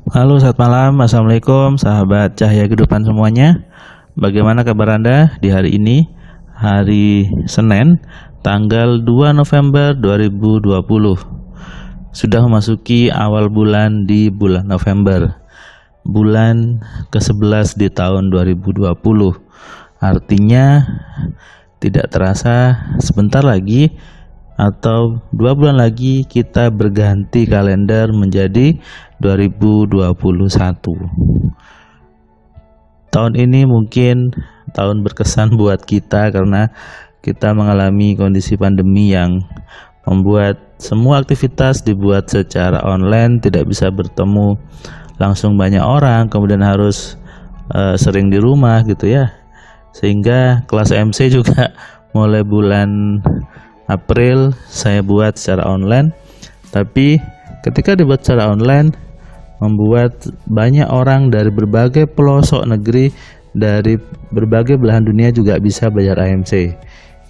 Halo, selamat malam. Assalamualaikum, sahabat cahaya kehidupan semuanya. Bagaimana kabar Anda di hari ini? Hari Senin, tanggal 2 November 2020. Sudah memasuki awal bulan di bulan November. Bulan ke-11 di tahun 2020. Artinya tidak terasa sebentar lagi atau 2 bulan lagi kita berganti kalender menjadi 2021. Tahun ini mungkin tahun berkesan buat kita karena kita mengalami kondisi pandemi yang membuat semua aktivitas dibuat secara online, tidak bisa bertemu langsung banyak orang, kemudian harus sering di rumah gitu ya. Sehingga kelas MC juga mulai bulan April saya buat secara online, tapi ketika dibuat secara online membuat banyak orang dari berbagai pelosok negeri, dari berbagai belahan dunia juga bisa belajar AMC.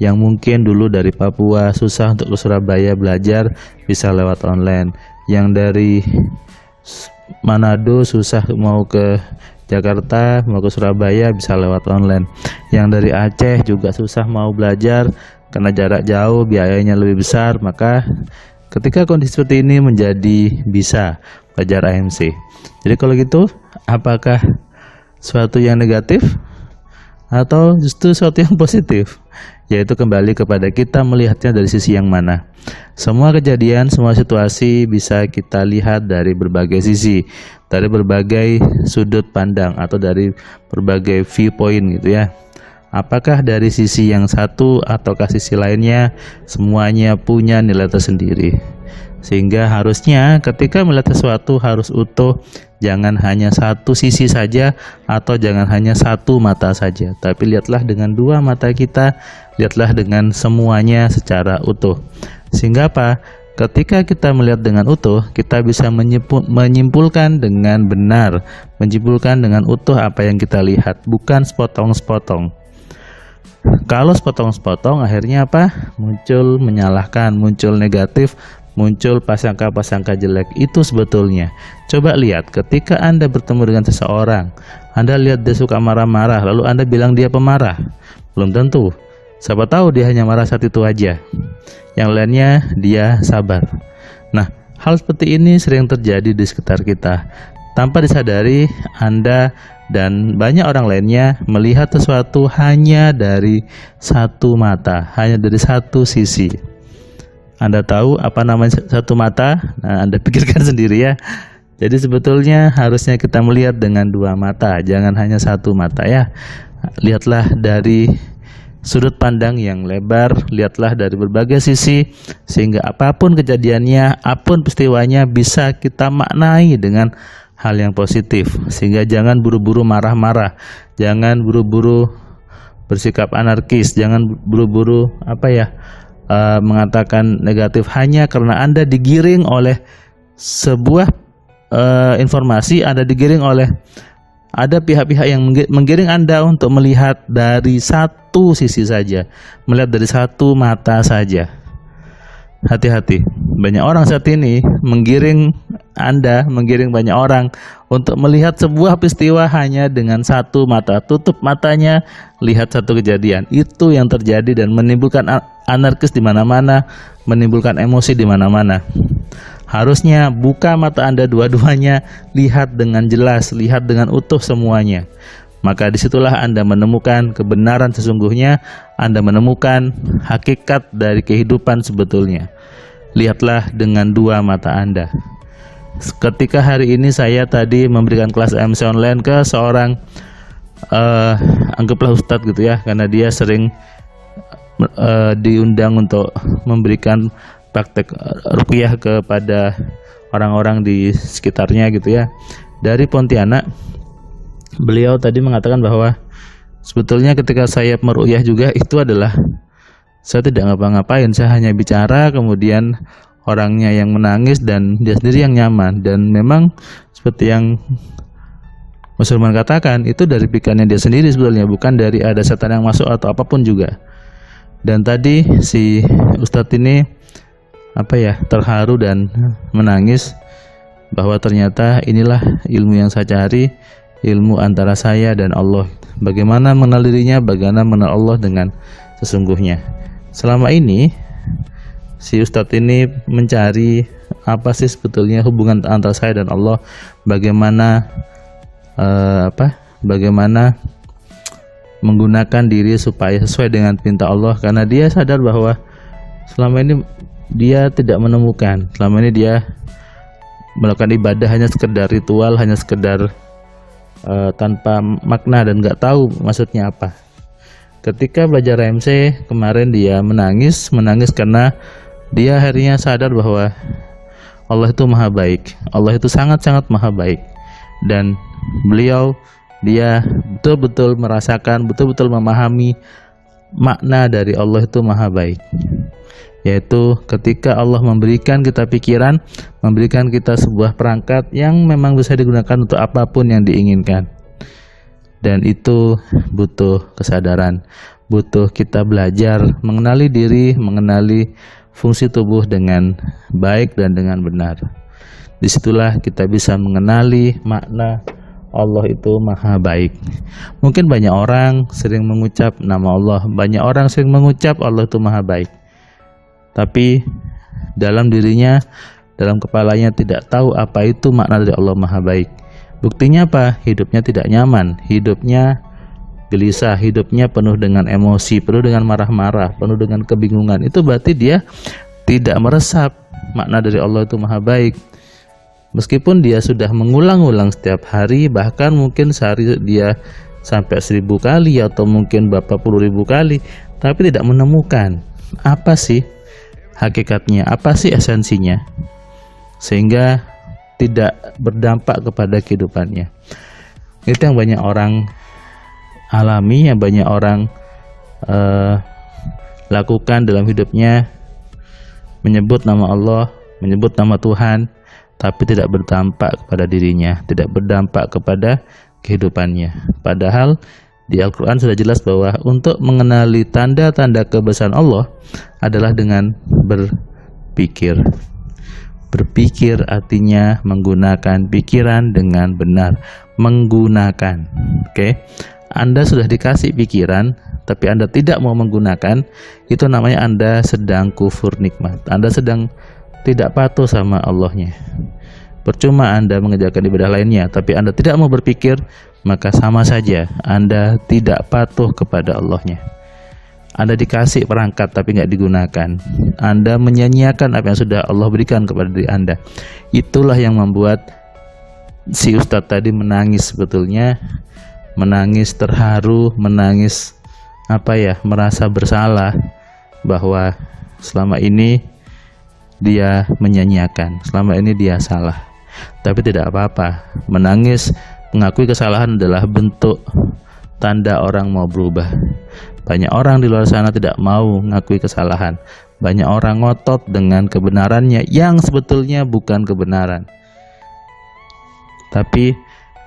Yang mungkin dulu dari Papua susah untuk ke Surabaya belajar, bisa lewat online. Yang dari Manado susah mau ke Jakarta, mau ke Surabaya, bisa lewat online. Yang dari Aceh juga susah mau belajar karena jarak jauh, biayanya lebih besar, maka ketika kondisi seperti ini menjadi bisa belajar AMC. Jadi kalau gitu, apakah suatu yang negatif atau justru suatu yang positif? Yaitu kembali kepada kita melihatnya dari sisi yang mana. Semua kejadian, semua situasi bisa kita lihat dari berbagai sisi, dari berbagai sudut pandang atau dari berbagai viewpoint gitu ya. Apakah dari sisi yang satu ataukah sisi lainnya, semuanya punya nilai tersendiri. Sehingga harusnya ketika melihat sesuatu harus utuh, jangan hanya satu sisi saja atau jangan hanya satu mata saja, tapi lihatlah dengan dua mata kita, lihatlah dengan semuanya secara utuh. Sehingga apa? Ketika kita melihat dengan utuh, kita bisa menyimpulkan dengan benar, menyimpulkan dengan utuh apa yang kita lihat, bukan sepotong-sepotong. Kalau sepotong-sepotong akhirnya apa? Muncul menyalahkan, muncul negatif, muncul prasangka-prasangka jelek. Itu sebetulnya. Coba lihat ketika Anda bertemu dengan seseorang, Anda lihat dia suka marah-marah, lalu Anda bilang dia pemarah. Belum tentu. Siapa tahu dia hanya marah saat itu aja. Yang lainnya dia sabar. Nah, hal seperti ini sering terjadi di sekitar kita. Tanpa disadari, Anda dan banyak orang lainnya melihat sesuatu hanya dari satu mata, hanya dari satu sisi. Anda tahu apa namanya satu mata? Nah, Anda pikirkan sendiri ya. Jadi sebetulnya harusnya kita melihat dengan dua mata, jangan hanya satu mata ya. Lihatlah dari sudut pandang yang lebar, lihatlah dari berbagai sisi, sehingga apapun kejadiannya, apapun peristiwanya bisa kita maknai dengan hal yang positif. Sehingga jangan buru-buru marah-marah, jangan buru-buru bersikap anarkis, jangan buru-buru mengatakan negatif hanya karena Anda digiring oleh sebuah informasi, Anda digiring oleh ada pihak-pihak yang menggiring Anda untuk melihat dari satu sisi saja, melihat dari satu mata saja. Hati-hati, banyak orang saat ini menggiring Anda, menggiring banyak orang untuk melihat sebuah peristiwa hanya dengan satu mata. Tutup matanya, lihat satu kejadian. Itu yang terjadi dan menimbulkan anarkis di mana-mana, menimbulkan emosi di mana-mana. Harusnya buka mata Anda dua-duanya, lihat dengan jelas, lihat dengan utuh semuanya. Maka disitulah Anda menemukan kebenaran sesungguhnya, Anda menemukan hakikat dari kehidupan sebetulnya. Lihatlah dengan dua mata Anda. Ketika hari ini saya tadi memberikan kelas MC online ke seorang anggaplah ustadz gitu ya, karena dia sering diundang untuk memberikan praktek ruqyah kepada orang-orang di sekitarnya gitu ya. Dari Pontianak, beliau tadi mengatakan bahwa sebetulnya ketika saya meruqyah juga itu adalah saya tidak ngapa-ngapain, saya hanya bicara, kemudian orangnya yang menangis dan dia sendiri yang nyaman. Dan memang seperti yang Mas Firman katakan, itu dari pikirannya dia sendiri sebetulnya, bukan dari ada setan yang masuk atau apapun juga. Dan tadi si Ustadz ini terharu dan menangis bahwa ternyata inilah ilmu yang saya cari, ilmu antara saya dan Allah. Bagaimana mengenal dirinya, bagaimana mengenal Allah dengan sesungguhnya. Selama ini si Ustadz ini mencari apa sih sebetulnya hubungan antara saya dan Allah, bagaimana bagaimana menggunakan diri supaya sesuai dengan perintah Allah, karena dia sadar bahwa selama ini dia tidak menemukan, selama ini dia melakukan ibadah hanya sekedar ritual, hanya sekedar tanpa makna dan nggak tahu maksudnya apa. Ketika belajar AMC kemarin dia menangis karena dia akhirnya sadar bahwa Allah itu maha baik, Allah itu sangat-sangat maha baik, dan dia betul-betul merasakan, betul-betul memahami makna dari Allah itu maha baik, yaitu ketika Allah memberikan kita pikiran, memberikan kita sebuah perangkat yang memang bisa digunakan untuk apapun yang diinginkan. Dan itu butuh kesadaran, butuh kita belajar mengenali diri, mengenali fungsi tubuh dengan baik dan dengan benar. Disitulah kita bisa mengenali makna Allah itu maha baik. Mungkin banyak orang sering mengucap nama Allah, banyak orang sering mengucap Allah itu maha baik, tapi dalam dirinya, dalam kepalanya tidak tahu apa itu makna dari Allah maha baik. Buktinya apa? Hidupnya tidak nyaman, hidupnya gelisah, hidupnya penuh dengan emosi, penuh dengan marah-marah, penuh dengan kebingungan. Itu berarti dia tidak meresap makna dari Allah itu maha baik. Meskipun dia sudah mengulang-ulang setiap hari, bahkan mungkin sehari dia sampai 1000 kali atau mungkin berapa puluh ribu kali, tapi tidak menemukan apa sih hakikatnya, apa sih esensinya, sehingga tidak berdampak kepada kehidupannya. Itu yang banyak orang alami, yang banyak orang lakukan dalam hidupnya, menyebut nama Allah, menyebut nama Tuhan, tapi tidak berdampak kepada dirinya, tidak berdampak kepada kehidupannya. Padahal di Al-Quran sudah jelas bahwa untuk mengenali tanda-tanda kebesaran Allah adalah dengan berpikir. Berpikir artinya menggunakan pikiran dengan benar. Menggunakan. Oke. Anda sudah dikasih pikiran, tapi Anda tidak mau menggunakan, itu namanya Anda sedang kufur nikmat. Anda sedang tidak patuh sama Allahnya. Percuma Anda mengerjakan ibadah lainnya, tapi Anda tidak mau berpikir, maka sama saja Anda tidak patuh kepada Allahnya. Anda dikasih perangkat tapi nggak digunakan. Anda menyanyiakan apa yang sudah Allah berikan kepada diri Anda. Itulah yang membuat si Ustadz tadi menangis sebetulnya, menangis terharu, menangis merasa bersalah bahwa selama ini dia menyanyiakan, selama ini dia salah. Tapi tidak apa-apa, menangis, mengakui kesalahan adalah bentuk tanda orang mau berubah. Banyak orang di luar sana tidak mau mengakui kesalahan. Banyak orang ngotot dengan kebenarannya yang sebetulnya bukan kebenaran. Tapi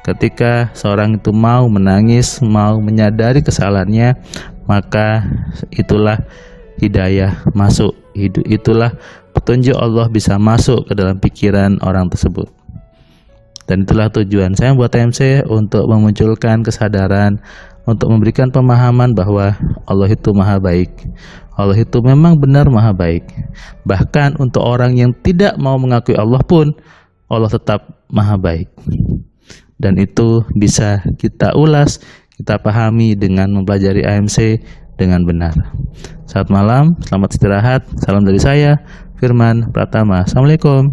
ketika seorang itu mau menangis, mau menyadari kesalahannya, maka itulah hidayah masuk. Itulah petunjuk Allah bisa masuk ke dalam pikiran orang tersebut. Dan itulah tujuan saya buat AMC, untuk memunculkan kesadaran, untuk memberikan pemahaman bahwa Allah itu maha baik. Allah itu memang benar maha baik. Bahkan untuk orang yang tidak mau mengakui Allah pun, Allah tetap maha baik. Dan itu bisa kita ulas, kita pahami dengan mempelajari AMC dengan benar. Selamat malam, selamat istirahat. Salam dari saya, Firman Pratama. Assalamualaikum.